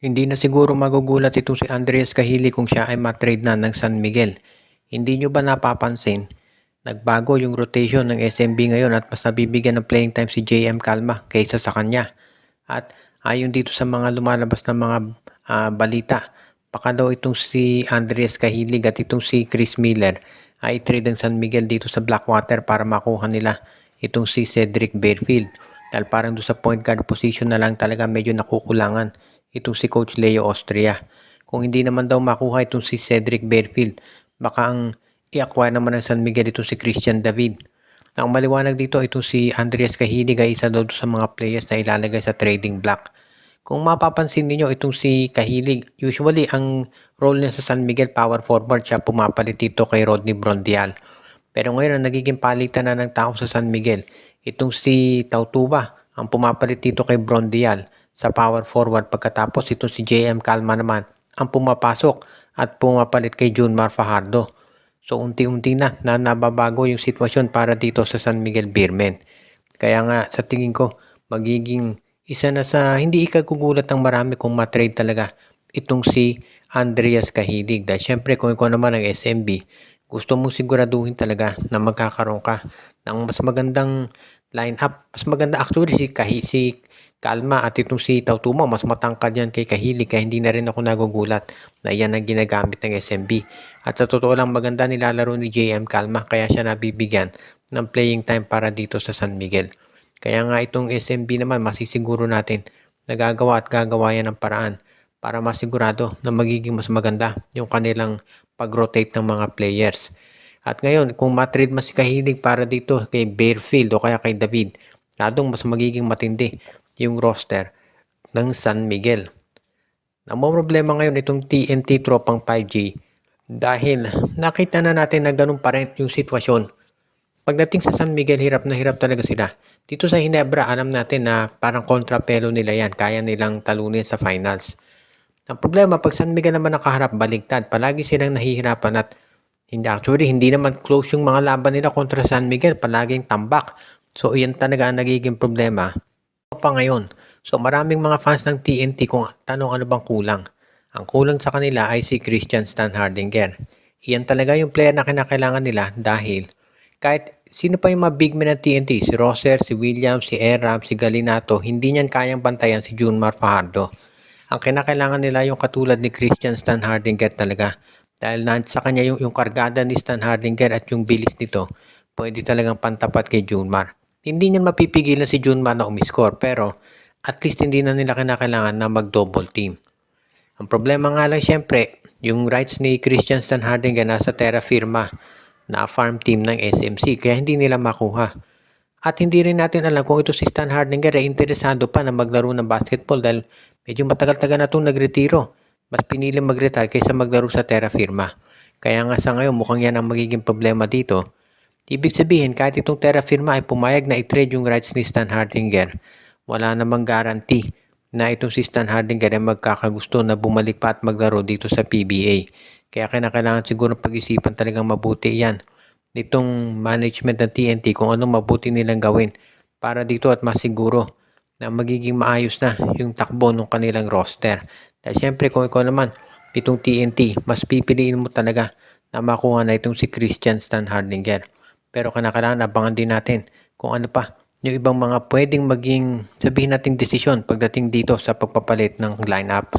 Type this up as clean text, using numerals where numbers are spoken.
Hindi na siguro magugulat itong si Andres Kahili kung siya ay matrade na ng San Miguel. Hindi nyo ba napapansin? Nagbago yung rotation ng SMB ngayon at mas nabibigyan ng playing time si JM Calma kaysa sa kanya. At ayon dito sa mga lumalabas na mga balita, baka daw itong si Andres Kahilig at itong si Chris Miller ay trade ng San Miguel dito sa Blackwater para makuha nila itong si Cedric Barefield. Dahil parang doon sa point guard position na lang talaga medyo nakukulangan itong si Coach Leo Austria. Kung hindi naman daw makuha itong si Cedric Barefield, baka ang i-acquire naman ng San Miguel itong si Christian David. Ang maliwanag dito, itong si Andreas Kahilig ay isa daw sa mga players na ilalagay sa trading block. Kung mapapansin niyo itong si Kahilig, usually ang role niya sa San Miguel power forward, siya pumapalit dito kay Rodney Brondial. Pero ngayon ang nagiging palitan na ng tao sa San Miguel, itong si Tautuba ang pumapalit dito kay Brondial sa power forward, pagkatapos itong si JM Calma naman ang pumapasok at pumapalit kay Junmar Fajardo. So unti-unti na nababago yung sitwasyon para dito sa San Miguel Beermen. Kaya nga sa tingin ko magiging isa na sa hindi ikagugulat ng marami kung matrade talaga itong si Andreas Kahilig. Dahil syempre kung ikaw naman ang SMB, gusto mong siguraduhin talaga na magkakaroon ka ng mas magandang lineup. Mas maganda actually si Kalma at itong si Tautumo, mas matangkad yan kay Kahilig, kaya hindi na rin ako nagugulat na yan ang ginagamit ng SMB. At sa totoo lang maganda nilalaro ni JM Kalma, kaya siya nabibigyan ng playing time para dito sa San Miguel. Kaya nga itong SMB naman masisiguro natin na gagawa at gagawa yan ng paraan para masigurado na magiging mas maganda yung kanilang pag-rotate ng mga players. At ngayon, kung matrade mas si Kahilig para dito kay Barefield o kaya kay David, ladong mas magiging matindi yung roster ng San Miguel. Ang problema ngayon itong TNT tropang 5G dahil nakita na natin na ganun pa rin yung sitwasyon. Pagdating sa San Miguel, hirap na hirap talaga sila. Dito sa Hinebra, alam natin na parang kontrapelo nila yan. Kaya nilang talunin sa finals. Ang problema, pag San Miguel naman nakaharap, baligtad. Palagi silang nahihirapan at hindi naman close yung mga laban nila kontra San Miguel. Palaging tambak. So, yan talaga ang nagiging problema pa ngayon. So, maraming mga fans ng TNT kung tanong ano bang kulang. Ang kulang sa kanila ay si Christian Stan Hardinger. Iyan talaga yung player na kinakailangan nila dahil kahit sino pa yung mga big men ng TNT, si Roser, si Williams, si Eram, si Galinato, hindi niyan kayang bantayan si Junmar Fajardo. Ang kinakailangan nila yung katulad ni Christian Stan Hardinger talaga. Dahil sa kanya yung kargada ni Stan Hardinger at yung bilis nito, pwede talagang pantapat kay Junmar. Hindi niyan mapipigilan si Junmar na umiscore, pero at least hindi na nila kinakailangan na mag-double team. Ang problema nga lang syempre, yung rights ni Christian Stan Hardinger nasa Terra Firma na farm team ng SMC, kaya hindi nila makuha. At hindi rin natin alam kung ito si Stan Hardinger ay interesado pa na maglaro ng basketball dahil medyo matagal-tagal na itong nagretiro. Mas pinili mag-retire kaysa maglaro sa Terra Firma. Kaya nga sa ngayon mukhang yan ang magiging problema dito. Ibig sabihin kahit itong Terra Firma ay pumayag na i-trade yung rights ni Stan Hardinger, wala namang guarantee na itong si Stan Hardinger ay magkakagusto na bumalik pa at maglaro dito sa PBA. Kaya kinakailangan siguro pag-isipan talagang mabuti yan nitong management ng TNT kung ano mabuti nilang gawin para dito at masiguro na magiging maayos na yung takbo ng kanilang roster. Dahil syempre kung ikaw naman itong TNT, mas pipiliin mo talaga na makuha na itong si Christian Stan Hardinger. Pero kinakailangan abangan din natin kung ano pa yung ibang mga pwedeng maging sabihin nating desisyon pagdating dito sa pagpapalit ng lineup.